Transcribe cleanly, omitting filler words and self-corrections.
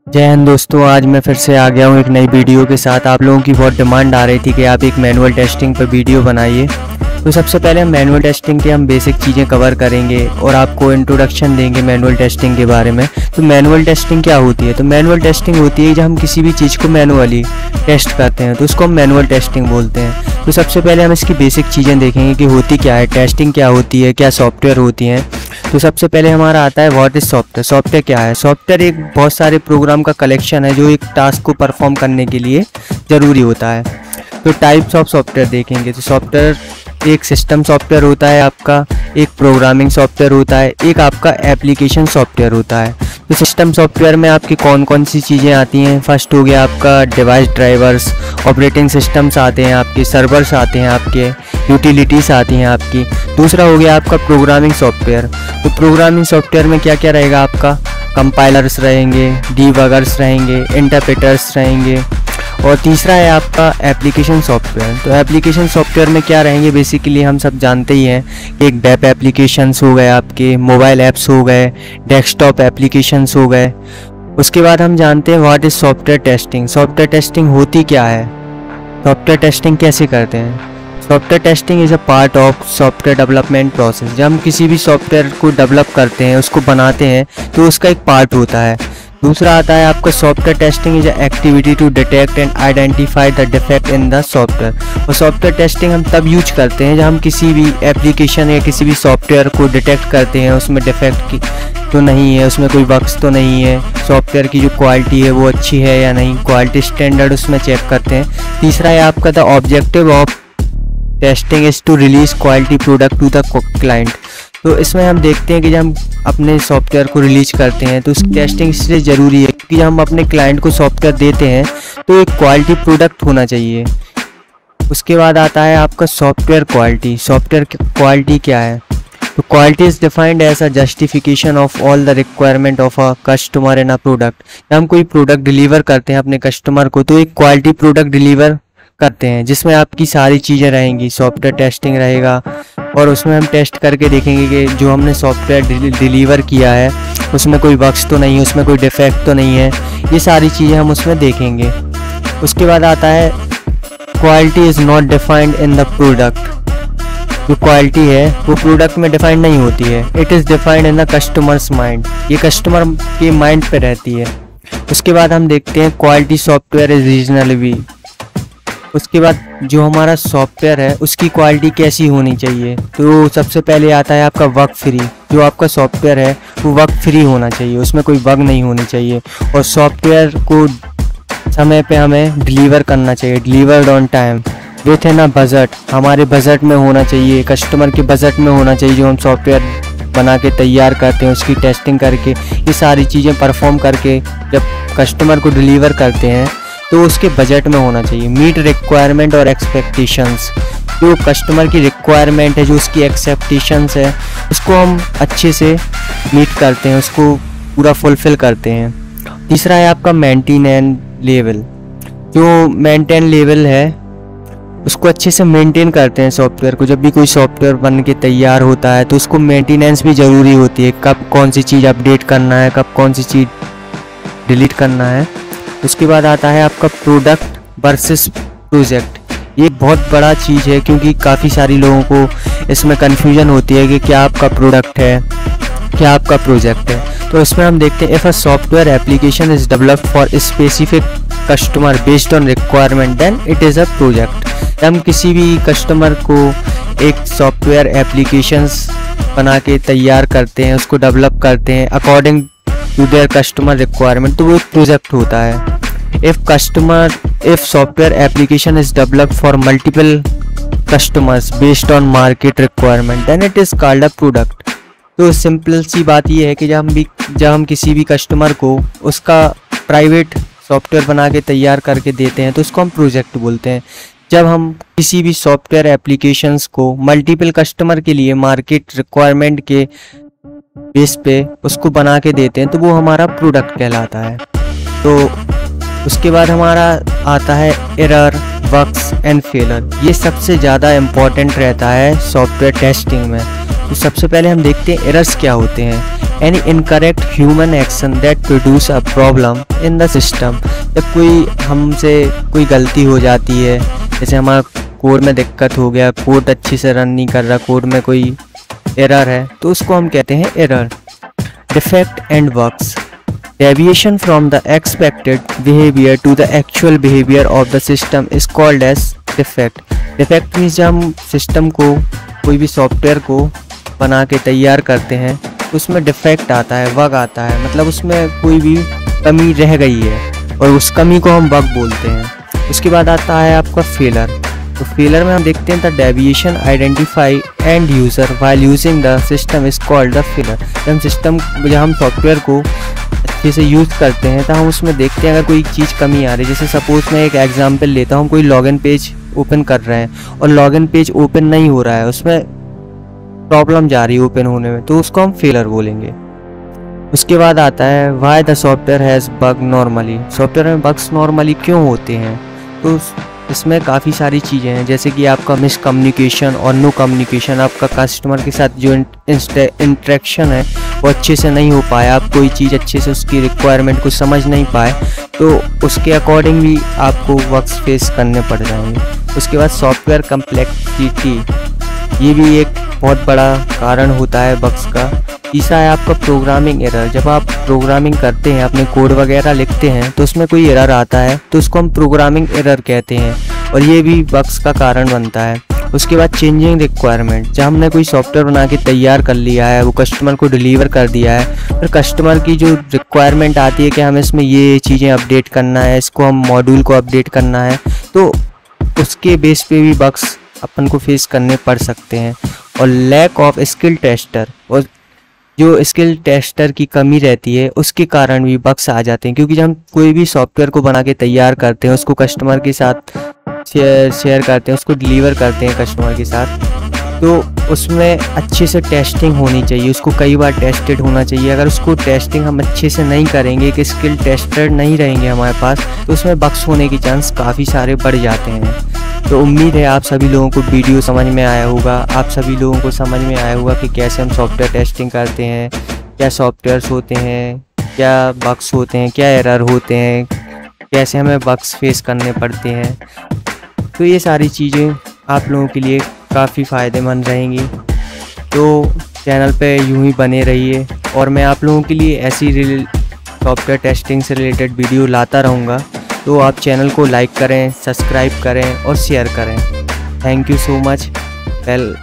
जय हिंद दोस्तों, आज मैं फिर से आ गया हूँ एक नई वीडियो के साथ। आप लोगों की बहुत डिमांड आ रही थी कि आप एक मैनुअल टेस्टिंग पर वीडियो बनाइए। तो सबसे पहले हम मैनुअल टेस्टिंग के बेसिक चीज़ें कवर करेंगे और आपको इंट्रोडक्शन देंगे मैनुअल टेस्टिंग के बारे में। तो मैनुअल टेस्टिंग क्या होती है? तो मैनुअल टेस्टिंग होती है जब हम किसी भी चीज़ को मैनुअली टेस्ट करते हैं तो उसको हम मैनुअल टेस्टिंग बोलते हैं। तो सबसे पहले हम इसकी बेसिक चीज़ें देखेंगे कि होती क्या है, टेस्टिंग क्या होती है, क्या सॉफ्टवेयर होती हैं। तो सबसे पहले हमारा आता है व्हाट इज़ सॉफ्टवेयर। सॉफ्टवेयर क्या है? सॉफ्टवेयर एक बहुत सारे प्रोग्राम का कलेक्शन है जो एक टास्क को परफॉर्म करने के लिए ज़रूरी होता है। तो टाइप्स ऑफ सॉफ्टवेयर देखेंगे। तो सॉफ्टवेयर एक सिस्टम सॉफ्टवेयर होता है आपका, एक प्रोग्रामिंग सॉफ्टवेयर होता है, एक आपका एप्लीकेशन सॉफ्टवेयर होता है। तो सिस्टम सॉफ्टवेयर में आपकी कौन कौन सी चीज़ें आती हैं? फर्स्ट हो गया आपका डिवाइस ड्राइवर्स, ऑपरेटिंग सिस्टम्स आते हैं आपके, सर्वर्स आते हैं आपके, यूटिलिटीज़ आती हैं आपकी। दूसरा हो गया आपका प्रोग्रामिंग सॉफ्टवेयर। तो प्रोग्रामिंग सॉफ्टवेयर में क्या क्या रहेगा आपका? कंपाइलर्स रहेंगे, डीबगर्स रहेंगे, इंटरप्रेटर्स रहेंगे। और तीसरा है आपका एप्लीकेशन सॉफ्टवेयर। तो एप्लीकेशन सॉफ्टवेयर में क्या रहेंगे? बेसिकली हम सब जानते ही हैं कि एक वेब एप्लीकेशंस हो गए, आपके मोबाइल ऐप्स हो गए, डेस्कटॉप एप्लीकेशंस हो गए। उसके बाद हम जानते हैं what is software testing. Software testing होती क्या है? सॉफ्टवेयर टेस्टिंग कैसे करते हैं? Software testing is a part of software development process. जब हम किसी भी सॉफ्टवेयर को डेवलप करते हैं, उसको बनाते हैं, तो उसका एक पार्ट होता है। दूसरा आता है आपका software testing is activity to detect and identify the defect in the software. और सॉफ्टवेयर टेस्टिंग हम तब यूज करते हैं जब हम किसी भी एप्लीकेशन या किसी भी सॉफ्टवेयर को डिटेक्ट करते हैं, उसमें डिफेक्ट की तो नहीं है, उसमें कोई बग्स तो नहीं है, सॉफ्टवेयर की जो क्वालिटी है वो अच्छी है या नहीं, क्वालिटी स्टैंडर्ड उसमें चेक करते हैं। तीसरा है आपका the objective of testing is to release quality product to the client. तो इसमें हम देखते हैं कि जब हम अपने सॉफ्टवेयर को रिलीज करते हैं तो उसकी टेस्टिंग इसलिए ज़रूरी है क्योंकि जब हम अपने क्लाइंट को सॉफ्टवेयर देते हैं तो एक क्वालिटी प्रोडक्ट होना चाहिए। उसके बाद आता है आपका सॉफ्टवेयर क्वालिटी। सॉफ्टवेयर क्वालिटी क्या है? तो quality is defined as a justification of all the requirement of a customer in a product. जब हम कोई प्रोडक्ट डिलीवर करते हैं अपने कस्टमर को तो एक क्वालिटी प्रोडक्ट डिलीवर करते हैं जिसमें आपकी सारी चीज़ें रहेंगी। सॉफ्टवेयर टेस्टिंग रहेगा और उसमें हम टेस्ट करके देखेंगे कि जो हमने सॉफ्टवेयर डिलीवर किया है उसमें कोई बग्स तो नहीं है, उसमें कोई डिफेक्ट तो नहीं है। ये सारी चीज़ें हम उसमें देखेंगे। उसके बाद आता है quality is not defined in the product. जो क्वालिटी है वो प्रोडक्ट में डिफाइंड नहीं होती है, it is defined in the customers mind. ये कस्टमर के माइंड पे रहती है। उसके बाद हम देखते हैं क्वालिटी सॉफ्टवेयर इज रीजनल भी। उसके बाद जो हमारा सॉफ्टवेयर है उसकी क्वालिटी कैसी होनी चाहिए? तो सबसे पहले आता है आपका वर्क फ्री। जो आपका सॉफ्टवेयर है वो वर्क फ्री होना चाहिए, उसमें कोई बग नहीं होनी चाहिए। और सॉफ्टवेयर को समय पे हमें डिलीवर करना चाहिए, delivered on time with in a budget. हमारे बजट में होना चाहिए, कस्टमर के बजट में होना चाहिए। जो हम सॉफ्टवेयर बना के तैयार करते हैं उसकी टेस्टिंग करके, ये सारी चीज़ें परफॉर्म करके जब कस्टमर को डिलीवर करते हैं तो उसके बजट में होना चाहिए। मीट रिक्वायरमेंट और एक्सपेक्टेशंस। जो कस्टमर की रिक्वायरमेंट है, जो उसकी एक्सपेक्टेशंस है, उसको हम अच्छे से मीट करते हैं, उसको पूरा फुलफिल करते हैं। तीसरा है आपका मेंटेनेंस लेवल। जो मेंटेन लेवल है उसको अच्छे से मेंटेन करते हैं सॉफ्टवेयर को। जब भी कोई सॉफ्टवेयर बन के तैयार होता है तो उसको मेंटेनेंस भी ज़रूरी होती है। कब कौन सी चीज़ अपडेट करना है, कब कौन सी चीज़ डिलीट करना है। उसके बाद आता है आपका प्रोडक्ट वर्सेस प्रोजेक्ट। ये बहुत बड़ा चीज़ है क्योंकि काफ़ी सारी लोगों को इसमें कन्फ्यूजन होती है कि क्या आपका प्रोडक्ट है, क्या आपका प्रोजेक्ट है। तो इसमें हम देखते हैं if a software application is developed for specific customer based on requirement then it is a project. हम किसी भी कस्टमर को एक सॉफ्टवेयर एप्लीकेशंस बना के तैयार करते हैं, उसको डेवलप करते हैं according to their customer requirement, तो वो एक प्रोजेक्ट होता है। If software application is developed for multiple customers based on market requirement then it is called a product. तो सिंपल सी बात ये है कि जब हम किसी भी कस्टमर को उसका प्राइवेट सॉफ्टवेयर बना के तैयार करके देते हैं तो उसको हम प्रोजेक्ट बोलते हैं। जब हम किसी भी सॉफ्टवेयर एप्लीकेशंस को मल्टीपल कस्टमर के लिए मार्केट रिक्वायरमेंट के बेस पे उसको बना के देते हैं तो वो हमारा प्रोडक्ट कहलाता है। तो उसके बाद हमारा आता है एरर, बग्स एंड फेलर। ये सबसे ज़्यादा इम्पॉर्टेंट रहता है सॉफ्टवेयर टेस्टिंग में। तो सबसे पहले हम देखते हैं एरर्स क्या होते हैं। Any incorrect human action that produce a problem in the system. जब कोई हमसे कोई गलती हो जाती है, जैसे हमारा कोड में दिक्कत हो गया, कोड अच्छे से रन नहीं कर रहा, कोड में कोई एरर है, तो उसको हम कहते हैं error. Defect and bugs, deviation from the expected behaviour to the actual behaviour of the system is called as defect. Defect means जब हम सिस्टम को, कोई भी सॉफ्टवेयर को बना के तैयार करते हैं, उसमें डिफेक्ट आता है, बग आता है, मतलब उसमें कोई भी कमी रह गई है और उस कमी को हम बग बोलते हैं। उसके बाद आता है आपका फेलर। तो फेलर में हम देखते हैं the deviation identify end user while using the system is called the failure. जब हम सॉफ्टवेयर को अच्छे से यूज़ करते हैं तो हम उसमें देखते हैं अगर कोई चीज़ कमी आ रही है। जैसे सपोज़ मैं एक एग्जांपल लेता हूँ, कोई लॉगिन पेज ओपन कर रहे हैं और लॉगिन पेज ओपन नहीं हो रहा है, उसमें प्रॉब्लम जा रही है ओपन होने में, तो उसको हम फेलर बोलेंगे। उसके बाद आता है why the software has bug normally. Software में बग्स नॉर्मली क्यों होते हैं? तो इसमें काफ़ी सारी चीज़ें हैं, जैसे कि आपका मिस कम्युनिकेशन और नो कम्युनिकेशन, आपका कस्टमर के साथ जो इंटरेक्शन है वो अच्छे से नहीं हो पाया, आप कोई चीज़ अच्छे से उसकी रिक्वायरमेंट को समझ नहीं पाए, तो उसके अकॉर्डिंग भी आपको बग्स फेस करने पड़ जाएंगे। उसके बाद सॉफ्टवेयर कम्प्लेक्सिटी, ये भी एक बहुत बड़ा कारण होता है बग्स का। तीसरा है आपका प्रोग्रामिंग एरर। जब आप प्रोग्रामिंग करते हैं, अपने कोड वगैरह लिखते हैं, तो उसमें कोई एरर आता है तो उसको हम प्रोग्रामिंग एरर कहते हैं और ये भी बग्स का कारण बनता है। उसके बाद चेंजिंग रिक्वायरमेंट, जब हमने कोई सॉफ्टवेयर बना के तैयार कर लिया है, वो कस्टमर को डिलीवर कर दिया है, फिर कस्टमर की जो रिक्वायरमेंट आती है कि हमें इसमें ये चीज़ें अपडेट करना है, इसको हम मॉड्यूल को अपडेट करना है, तो उसके बेस पे भी बग्स अपन को फेस करने पड़ सकते हैं। और लैक ऑफ स्किल टेस्टर, और जो स्किल टेस्टर की कमी रहती है उसके कारण भी बग्स आ जाते हैं, क्योंकि जब हम कोई भी सॉफ्टवेयर को बना के तैयार करते हैं, उसको कस्टमर के साथ शेयर करते हैं, उसको डिलीवर करते हैं कस्टमर के साथ, तो उसमें अच्छे से टेस्टिंग होनी चाहिए, उसको कई बार टेस्टेड होना चाहिए। अगर उसको टेस्टिंग हम अच्छे से नहीं करेंगे, कि स्किल टेस्टर नहीं रहेंगे हमारे पास, तो उसमें बग्स होने के चांस काफ़ी सारे बढ़ जाते हैं। तो उम्मीद है आप सभी लोगों को वीडियो समझ में आया होगा, आप सभी लोगों को समझ में आया होगा कि कैसे हम सॉफ्टवेयर टेस्टिंग करते हैं, क्या सॉफ्टवेयर्स होते हैं, क्या बग्स होते हैं, क्या एरर होते हैं, कैसे हमें बग्स फेस करने पड़ते हैं। तो ये सारी चीज़ें आप लोगों के लिए काफ़ी फ़ायदेमंद रहेंगी। तो चैनल पे यूं ही बने रहिए और मैं आप लोगों के लिए ऐसी सॉफ्टवेयर टेस्टिंग से रिलेटेड वीडियो लाता रहूँगा। तो आप चैनल को लाइक करें, सब्सक्राइब करें और शेयर करें। Thank you so much. Well